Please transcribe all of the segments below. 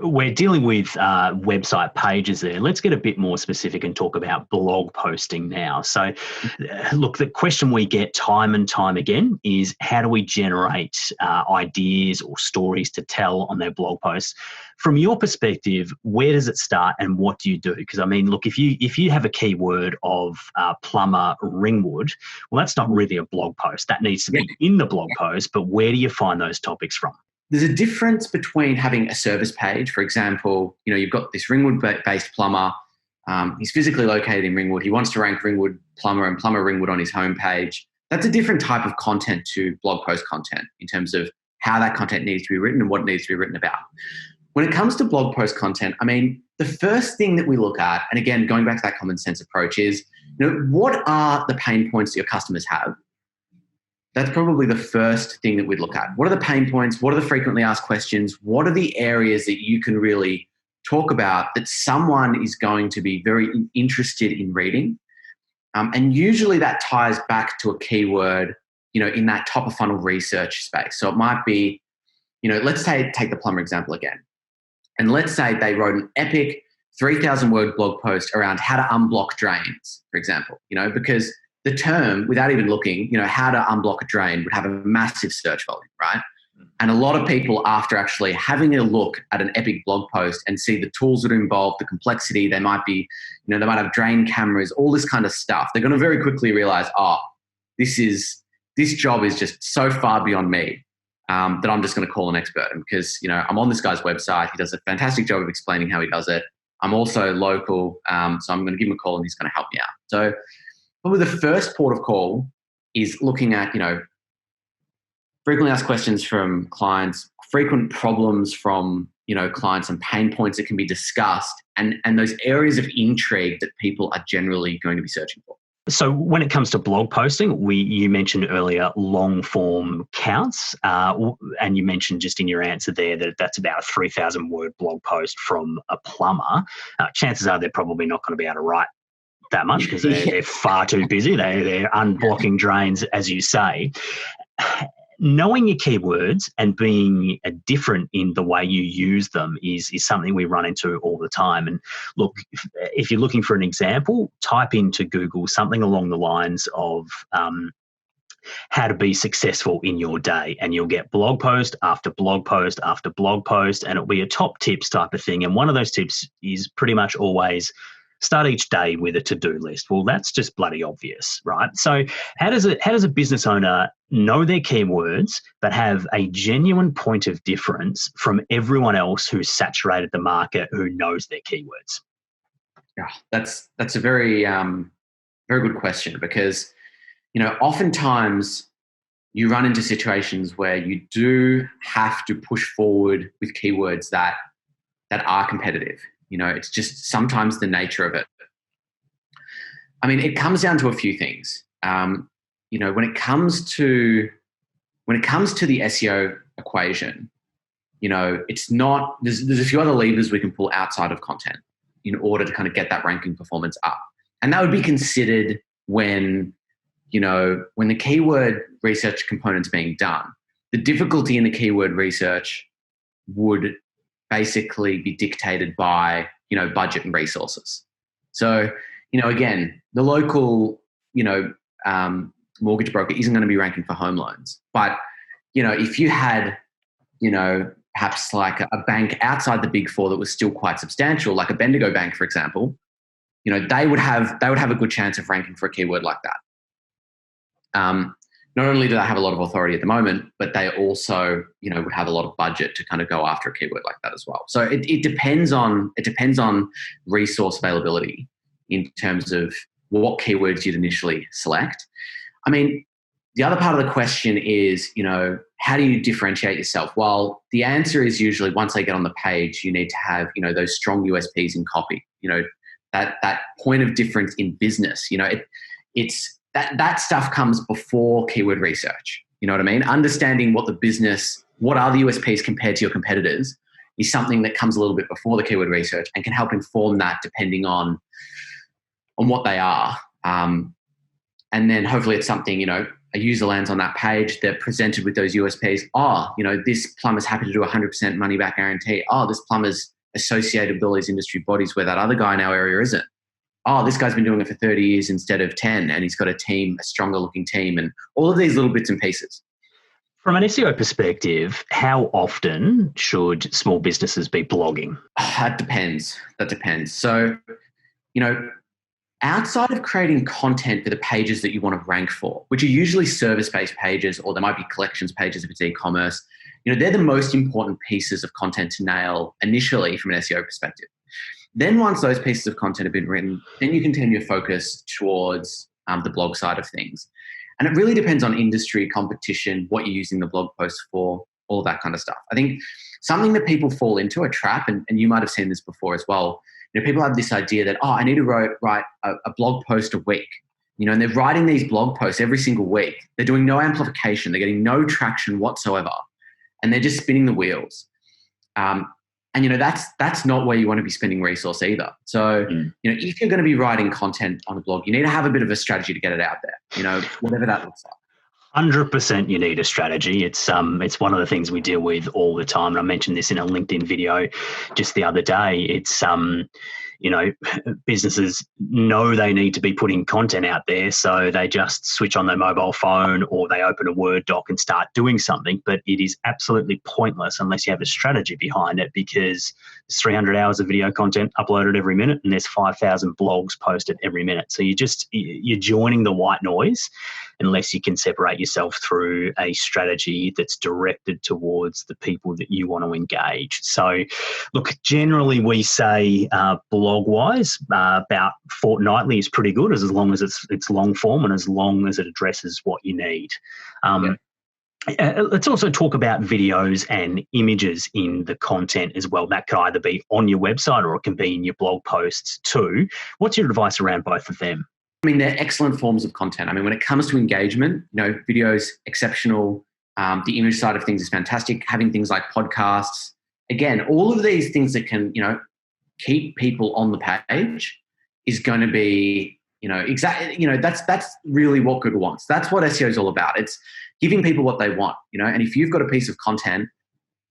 We're dealing with website pages there. Let's get a bit more specific and talk about blog posting now. So, look, the question we get time and time again is how do we generate ideas or stories to tell on their blog posts? From your perspective, where does it start and what do you do? Because, I mean, look, if you have a keyword of plumber Ringwood, well, that's not really a blog post. That needs to be in the blog post, but where do you find those topics from? There's a difference between having a service page. For example, you've got this Ringwood-based plumber. He's physically located in Ringwood. He wants to rank Ringwood plumber and plumber Ringwood on his homepage. That's a different type of content to blog post content in terms of how that content needs to be written and what needs to be written about. When it comes to blog post content, I mean, the first thing that we look at, and again, going back to that common sense approach is, what are the pain points that your customers have? That's probably the first thing that we'd look at. What are the pain points? What are the frequently asked questions? What are the areas that you can really talk about that someone is going to be very interested in reading? And usually that ties back to a keyword, in that top of funnel research space. So it might be, let's take the plumber example again. And let's say they wrote an epic 3,000 word blog post around how to unblock drains, for example, because the term, without even looking, how to unblock a drain would have a massive search volume, right? And a lot of people, after actually having a look at an epic blog post and see the tools that are involved, the complexity, they might be, they might have drain cameras, all this kind of stuff. They're going to very quickly realize, this job is just so far beyond me that I'm just going to call an expert. And because, I'm on this guy's website. He does a fantastic job of explaining how he does it. I'm also local, so I'm going to give him a call and he's going to help me out. So probably the first port of call is looking at, frequently asked questions from clients, frequent problems from, clients and pain points that can be discussed and those areas of intrigue that people are generally going to be searching for. So when it comes to blog posting, you mentioned earlier long form counts, and you mentioned just in your answer there that that's about a 3,000 word blog post from a plumber. Chances are they're probably not going to be able to write that much because they're far too busy. They're unblocking drains, as you say. Knowing your keywords and being different in the way you use them is something we run into all the time. And look, if you're looking for an example, type into Google something along the lines of how to be successful in your day, and you'll get blog post after blog post after blog post, and it'll be a top tips type of thing. And one of those tips is pretty much always start each day with a to-do list. Well, that's just bloody obvious, right? So how does a business owner know their keywords but have a genuine point of difference from everyone else who's saturated the market who knows their keywords? Yeah, that's a very very good question because oftentimes you run into situations where you do have to push forward with keywords that are competitive. It's just sometimes the nature of it. I mean, it comes down to a few things. When it comes to the SEO equation, it's not. There's a few other levers we can pull outside of content in order to kind of get that ranking performance up, and that would be considered when the keyword research component's being done. The difficulty in the keyword research would basically be dictated by, budget and resources. So, again, the local, mortgage broker isn't going to be ranking for home loans. But, if you had, perhaps like a bank outside the big four that was still quite substantial, like a Bendigo Bank, for example, they would have a good chance of ranking for a keyword like that. Not only do they have a lot of authority at the moment, but they also, would have a lot of budget to kind of go after a keyword like that as well. So it depends on resource availability in terms of what keywords you'd initially select. I mean, the other part of the question is, how do you differentiate yourself? Well, the answer is usually once they get on the page, you need to have, those strong USPs in copy, that point of difference in business. It's that stuff comes before keyword research. You know what I mean? Understanding what are the USPs compared to your competitors is something that comes a little bit before the keyword research and can help inform that depending on what they are. And then hopefully it's something, a user lands on that page, they're presented with those USPs. Oh, this plumber's happy to do 100% money back guarantee. Oh, this plumber's associated with all these industry bodies where that other guy in our area isn't. Oh, this guy's been doing it for 30 years instead of 10, and he's got a team, a stronger looking team, and all of these little bits and pieces. From an SEO perspective, how often should small businesses be blogging? That depends. So, outside of creating content for the pages that you want to rank for, which are usually service-based pages, or there might be collections pages if it's e-commerce, they're the most important pieces of content to nail initially from an SEO perspective. Then once those pieces of content have been written, then you can turn your focus towards the blog side of things. And it really depends on industry, competition, what you're using the blog post for, all that kind of stuff. I think something that people fall into, a trap, and you might have seen this before as well, people have this idea that, I need to write a blog post a week, and they're writing these blog posts every single week. They're doing no amplification. They're getting no traction whatsoever. And they're just spinning the wheels. And that's not where you want to be spending resource either. So, if you're going to be writing content on a blog, you need to have a bit of a strategy to get it out there, whatever that looks like. 100% you need a strategy. It's one of the things we deal with all the time. And I mentioned this in a LinkedIn video just the other day. It's, businesses know they need to be putting content out there, so they just switch on their mobile phone or they open a Word doc and start doing something. But it is absolutely pointless unless you have a strategy behind it, because there's 300 hours of video content uploaded every minute and there's 5,000 blogs posted every minute. So you're joining the white noise unless you can separate yourself through a strategy that's directed towards the people that you want to engage. So, look, generally we say blog-wise, about fortnightly is pretty good, as long as it's long form and as long as it addresses what you need. Let's also talk about videos and images in the content as well. That could either be on your website or it can be in your blog posts too. What's your advice around both of them? They're excellent forms of content. When it comes to engagement, video is exceptional. The image side of things is fantastic. Having things like podcasts, again, all of these things that can, keep people on the page is going to be, exactly, that's really what Google wants. That's what SEO is all about. It's giving people what they want, and if you've got a piece of content,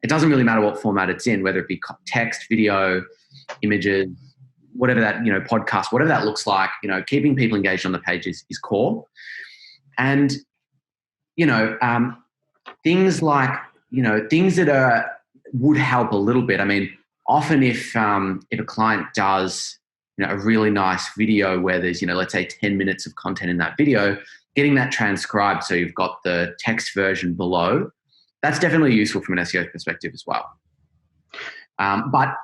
it doesn't really matter what format it's in, whether it be text, video, images, whatever that, podcast, whatever that looks like, keeping people engaged on the page is core. And, things like, things that would help a little bit. Often if a client does, a really nice video where there's, let's say 10 minutes of content in that video, getting that transcribed so you've got the text version below, that's definitely useful from an SEO perspective as well. But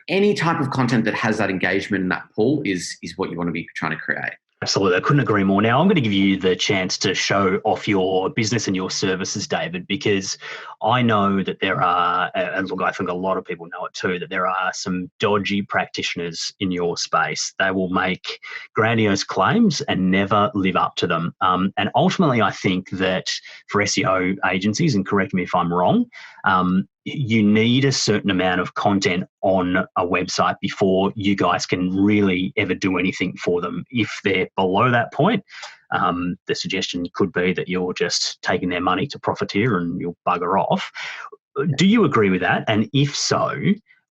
any type of content that has that engagement and that pull is what you want to be trying to create. Absolutely. I couldn't agree more. Now, I'm going to give you the chance to show off your business and your services, David, because I know that there are, and look, I think a lot of people know it too, that there are some dodgy practitioners in your space. They will make grandiose claims and never live up to them. And ultimately, I think that for SEO agencies, and correct me if I'm wrong, you need a certain amount of content on a website before you guys can really ever do anything for them. If they're below that point, the suggestion could be that you're just taking their money to profiteer and you'll bugger off. Do you agree with that? And if so,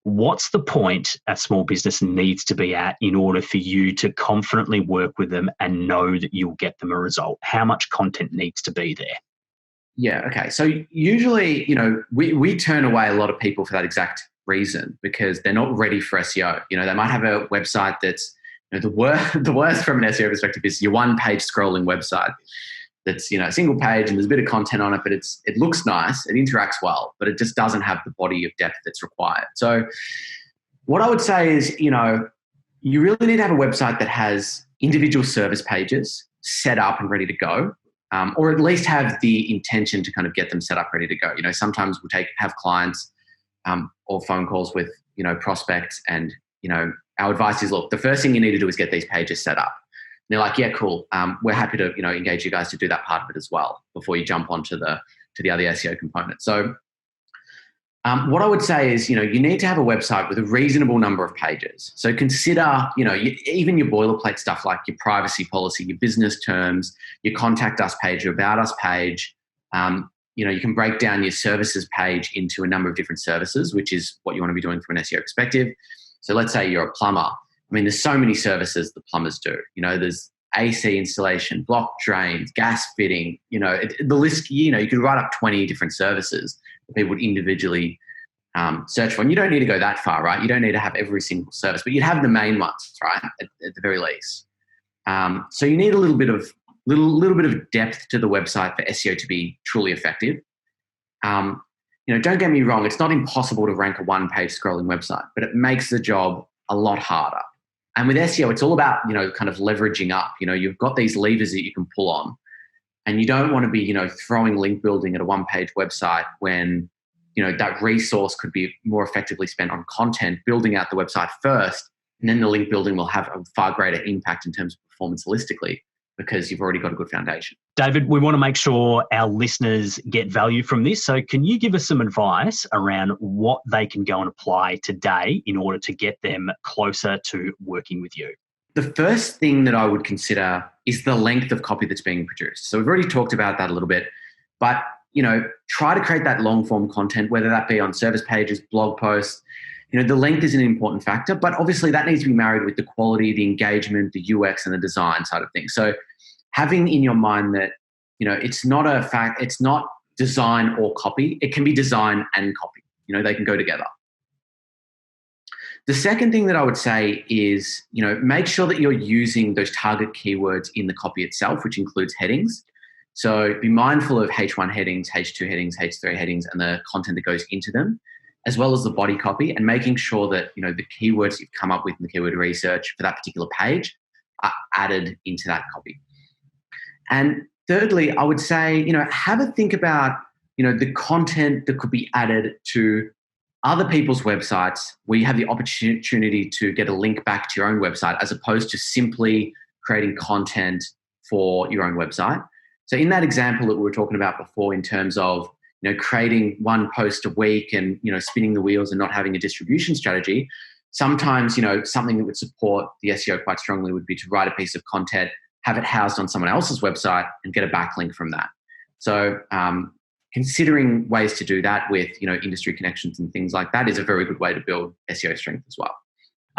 what's the point a small business needs to be at in order for you to confidently work with them and know that you'll get them a result? How much content needs to be there? Yeah, okay. So usually, we turn away a lot of people for that exact reason, because they're not ready for SEO. They might have a website that's, the worst from an SEO perspective is your one-page scrolling website that's, a single page and there's a bit of content on it, but it looks nice, it interacts well, but it just doesn't have the body of depth that's required. So what I would say is, you really need to have a website that has individual service pages set up and ready to go. Or at least have the intention to kind of get them set up, ready to go. Sometimes we'll have clients or phone calls with, prospects, and, our advice is, look, the first thing you need to do is get these pages set up. And they're like, yeah, cool. We're happy to, engage you guys to do that part of it as well before you jump onto the other SEO component. So What I would say is, you need to have a website with a reasonable number of pages. So consider, even your boilerplate stuff like your privacy policy, your business terms, your contact us page, your about us page. You can break down your services page into a number of different services, which is what you want to be doing from an SEO perspective. So let's say you're a plumber. I mean, there's so many services that plumbers do. There's AC installation, block drains, gas fitting, the list, you could write up 20 different services that people would individually search for. And you don't need to go that far, right? You don't need to have every single service, but you'd have the main ones, right? At the very least. So you need a little bit of depth to the website for SEO to be truly effective. Don't get me wrong, it's not impossible to rank a one-page scrolling website, but it makes the job a lot harder. And with SEO, it's all about, kind of leveraging up. You've got these levers that you can pull on, and you don't want to be, throwing link building at a one-page website when, that resource could be more effectively spent on content, building out the website first, and then the link building will have a far greater impact in terms of performance holistically because you've already got a good foundation. David, we want to make sure our listeners get value from this. So can you give us some advice around what they can go and apply today in order to get them closer to working with you? The first thing that I would consider is the length of copy that's being produced. So we've already talked about that a little bit, but try to create that long form content, whether that be on service pages, blog posts. The length is an important factor, but obviously that needs to be married with the quality, the engagement, the UX and the design side of things. So having in your mind that, it's not design or copy. It can be design and copy. They can go together. The second thing that I would say is, make sure that you're using those target keywords in the copy itself, which includes headings. So be mindful of H1 headings, H2 headings, H3 headings, and the content that goes into them, as well as the body copy, and making sure that, the keywords you've come up with in the keyword research for that particular page are added into that copy. And thirdly, I would say, have a think about, the content that could be added to other people's websites where you have the opportunity to get a link back to your own website as opposed to simply creating content for your own website. So in that example that we were talking about before in terms of, creating one post a week and, spinning the wheels and not having a distribution strategy, sometimes, something that would support the SEO quite strongly would be to write a piece of content, have it housed on someone else's website and get a backlink from that. So considering ways to do that with, industry connections and things like that is a very good way to build SEO strength as well.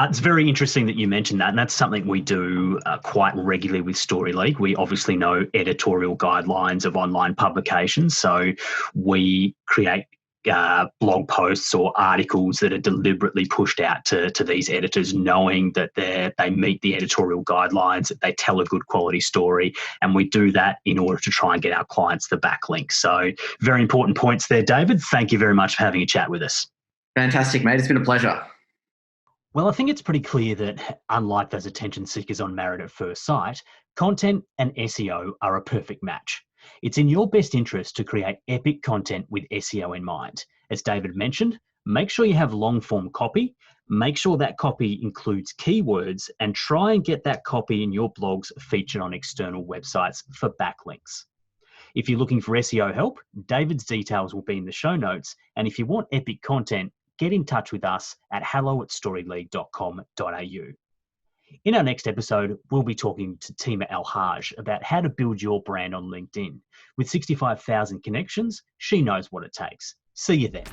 It's very interesting that you mentioned that, and that's something we do quite regularly with Story League. We obviously know editorial guidelines of online publications, so we create blog posts or articles that are deliberately pushed out to these editors, knowing that they meet the editorial guidelines, that they tell a good quality story, and we do that in order to try and get our clients the backlink. So very important points there, David. Thank you very much for having a chat with us. Fantastic, mate. It's been a pleasure. Well, I think it's pretty clear that unlike those attention seekers on Married at First Sight, content and SEO are a perfect match. It's in your best interest to create epic content with SEO in mind. As David mentioned, make sure you have long form copy, make sure that copy includes keywords, and try and get that copy in your blogs featured on external websites for backlinks. If you're looking for SEO help, David's details will be in the show notes. And if you want epic content, get in touch with us at hello@storyleague.com.au. In our next episode, we'll be talking to Tima El-Haj about how to build your brand on LinkedIn. With 65,000 connections, she knows what it takes. See you then.